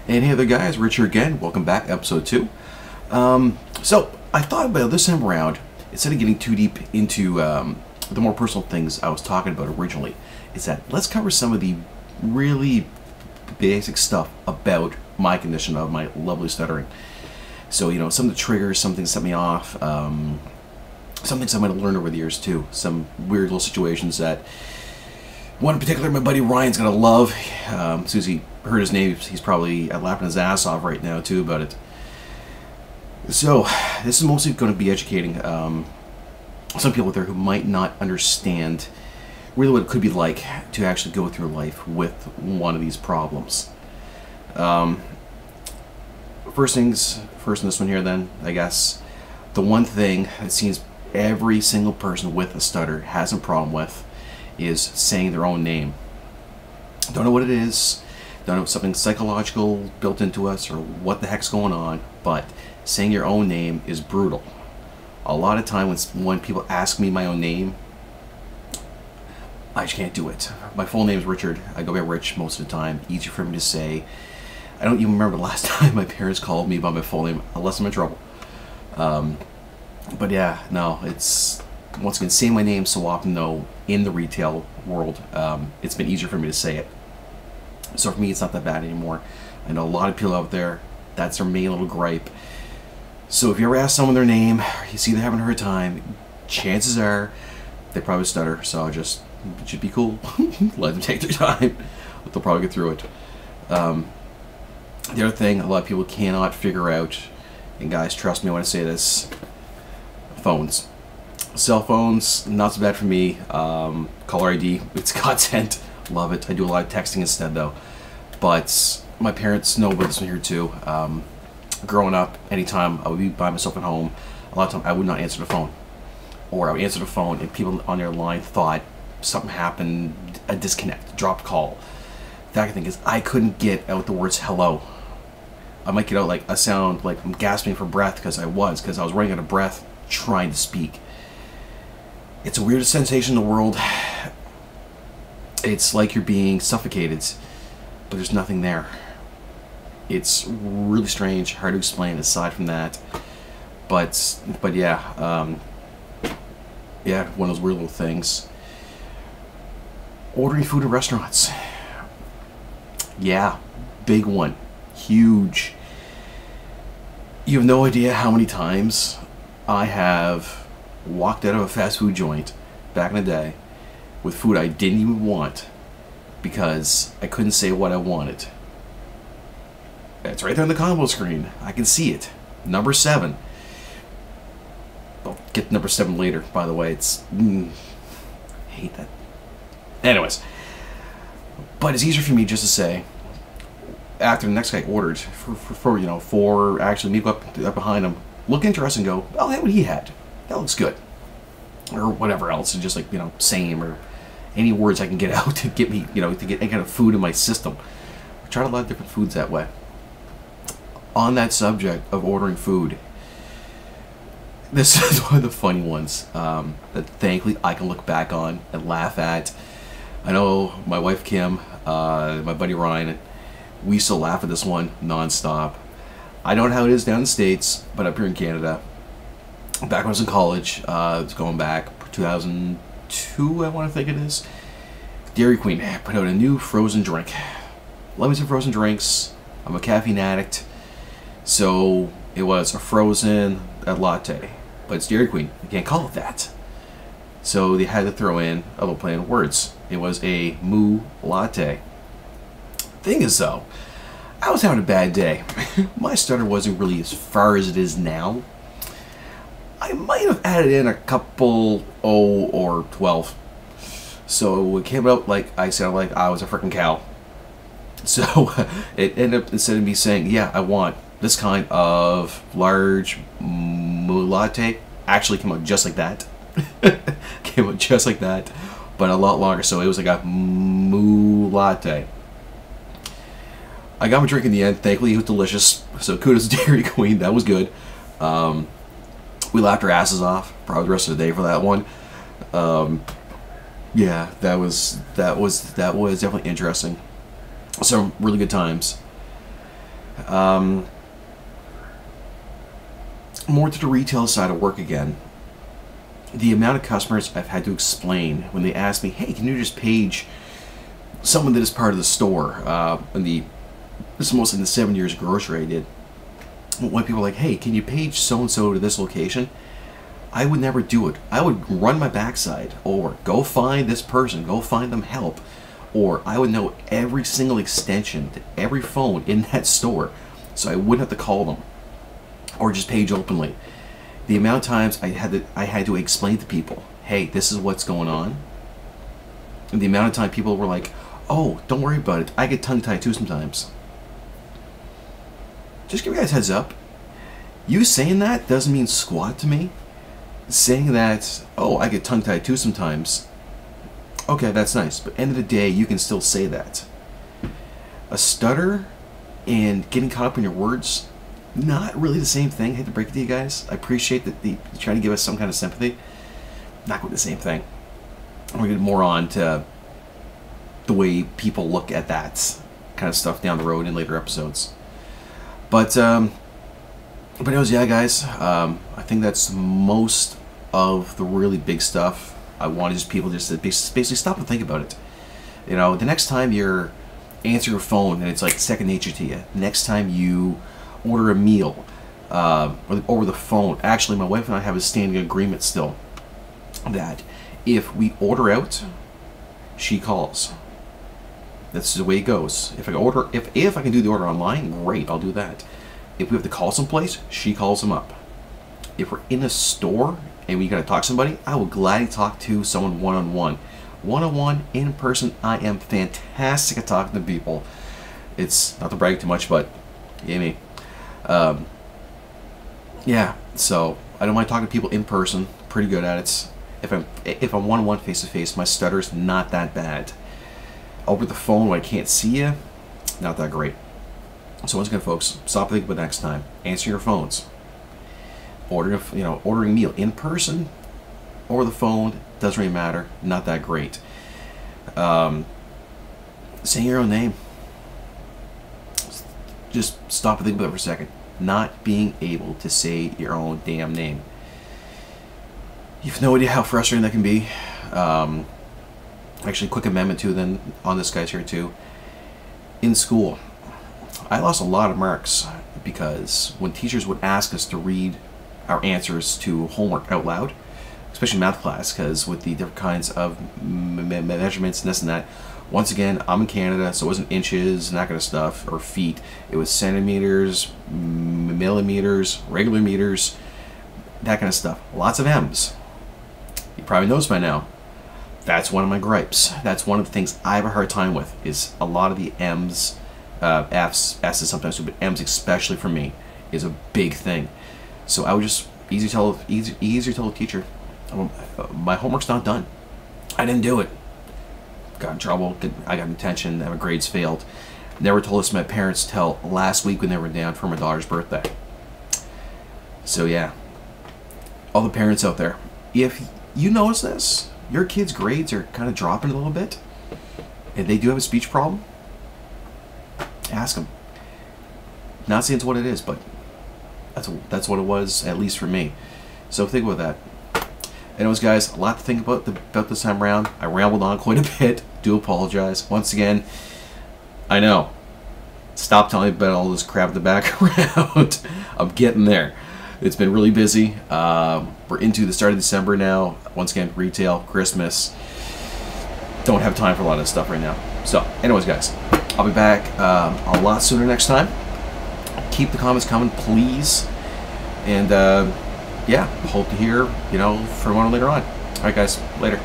And hey there guys, Rich here again. Welcome back, episode 2. So I thought about this time around, instead of getting too deep into the more personal things I was talking about originally, is that let's cover some of the really basic stuff about my condition of my lovely stuttering. So, you know, some of the triggers, some things set me off, some things I might have learned over the years too. Some weird little situations that one in particular my buddy Ryan's gonna love. As soon as he heard his name, he's probably laughing his ass off right now too about it. So this is mostly going to be educating some people out there who might not understand really what it could be like to actually go through life with one of these problems. First in this one here then, I guess, the one thing it seems every single person with a stutter has a problem with is saying their own name. Don't know what it is, don't know if it's something psychological built into us or what the heck's going on, but saying your own name is brutal. A lot of time when people ask me my own name, I just can't do it. My full name is Richard. I go by Rich most of the time. Easier for me to say. I don't even remember the last time my parents called me by my full name unless I'm in trouble. But yeah, no, it's, once again, saying my name so often though in the retail world, it's been easier for me to say it. So for me, it's not that bad anymore. I know a lot of people out there, that's their main little gripe. So if you ever ask someone their name, or you see they're having a hard time, chances are they probably stutter. So just be cool, let them take their time. They'll probably get through it. The other thing a lot of people cannot figure out, and guys, trust me when I say this, phones. Cell phones, not so bad for me. Caller ID, it's godsend. Love it. I do a lot of texting instead though. But my parents know about this one here too. Growing up, anytime I would be by myself at home, a lot of times I would not answer the phone. Or I would answer the phone and people on their line thought something happened, a disconnect, dropped call. The fact thing is I couldn't get out the words hello. I might get out like a sound like I'm gasping for breath because I was running out of breath trying to speak. It's the weirdest sensation in the world. It's like you're being suffocated, but there's nothing there. It's really strange, hard to explain aside from that. But yeah, yeah, one of those weird little things. Ordering food at restaurants. Yeah, big one, huge. You have no idea how many times I have walked out of a fast food joint back in the day with food I didn't even want because I couldn't say what I wanted. It's right there on the combo screen. I can see it. Number 7. I'll get to number 7 later, by the way. It's... I hate that. Anyways. But it's easier for me just to say, after the next guy ordered, for actually me go up behind him, look interesting and go, oh, hey, what he had. That looks good. Or whatever else. And just like, same or any words I can get out to get me, to get any kind of food in my system. I tried a lot of different foods that way. On that subject of ordering food, this is one of the funny ones that thankfully I can look back on and laugh at. I know my wife Kim, my buddy Ryan, we still laugh at this one non-stop. I don't know how it is down in the States, but up here in Canada, back when I was in college, it's going back 2002, I want to think it is, Dairy Queen put out a new frozen drink. Love me some frozen drinks. I'm a caffeine addict. So it was a frozen latte, but it's Dairy Queen. You can't call it that. So they had to throw in a little play on words. It was a moo latte. Thing is though, I was having a bad day. My stutter wasn't really as far as it is now. I might have added in a couple O or 12. So it came out like I sounded like I was a freaking cow. So it ended up, instead of me saying, yeah, I want this kind of large moo latte, actually came out just like that. Came out just like that, but a lot longer. So it was like a moo latte. I got my drink in the end. Thankfully, it was delicious. So kudos to Dairy Queen. That was good. We laughed our asses off probably the rest of the day for that one. Yeah, that was definitely interesting. Some really good times. More to the retail side of work again. The amount of customers I've had to explain when they ask me, hey, can you just page someone that is part of the store? This is mostly in the 7 years of grocery I did. When people are like, hey, can you page so-and-so to this location? I would never do it. I would run my backside, or go find this person, go find them help. Or I would know every single extension to every phone in that store, so I wouldn't have to call them. Or just page openly. The amount of times I had to explain to people, hey, this is what's going on. And the amount of time people were like, oh, don't worry about it. I get tongue-tied too sometimes. Just give you guys a heads up. You saying that doesn't mean squat to me. Saying that, oh, I get tongue-tied too sometimes. Okay, that's nice. But end of the day, you can still say that. A stutter and getting caught up in your words, not really the same thing. I hate to break it to you guys. I appreciate that you're trying to give us some kind of sympathy. Not quite the same thing. We'll get more on to the way people look at that kind of stuff down the road in later episodes. But anyways, yeah, guys. I think that's most of the really big stuff. I want just people just to basically stop and think about it. You know, the next time you're answering your phone and it's like second nature to you. Next time you order a meal over the phone. Actually, my wife and I have a standing agreement still that if we order out, she calls. That's the way it goes. If I can do the order online, great, I'll do that. If we have to call someplace, she calls them up. If we're in a store and we gotta talk to somebody, I will gladly talk to someone one-on-one. One-on-one, in person, I am fantastic at talking to people. It's not to brag too much, but yeah, me. Yeah, so I don't mind talking to people in person. Pretty good at it. If I'm one-on-one, face-to-face, my stutter's not that bad. Over the phone when I can't see you, not that great. So once again, folks, stop thinking about next time. Answer your phones. Ordering a meal in person or the phone, doesn't really matter. Not that great. Saying your own name. Just stop and think about it for a second. Not being able to say your own damn name. You have no idea how frustrating that can be. Actually, quick amendment too then on this guy's here too. In school, I lost a lot of marks because when teachers would ask us to read our answers to homework out loud, especially math class, because with the different kinds of measurements and this and that, once again, I'm in Canada, so it wasn't inches and that kind of stuff, or feet. It was centimeters, millimeters, regular meters, that kind of stuff. Lots of M's. You probably noticed by now. That's one of my gripes. That's one of the things I have a hard time with, is a lot of the M's, F's, S's sometimes too, but M's especially for me is a big thing. So I would just easier tell the teacher, my homework's not done. I didn't do it. Got in trouble. I got detention. My grades failed. Never told us my parents till last week when they were down for my daughter's birthday. So yeah, all the parents out there, if you notice this, your kids' grades are kind of dropping a little bit, and they do have a speech problem, ask them. Not saying it's what it is, but that's what it was, at least for me. So think about that. Anyways, guys, a lot to think about this time around. I rambled on quite a bit. Do apologize. Once again, I know. Stop telling me about all this crap in the background. I'm getting there. It's been really busy. We're into the start of December now. Once again, retail, Christmas. Don't have time for a lot of this stuff right now. So, anyways, guys, I'll be back a lot sooner next time. Keep the comments coming, please. And yeah, hope to hear, from one later on. All right, guys, later.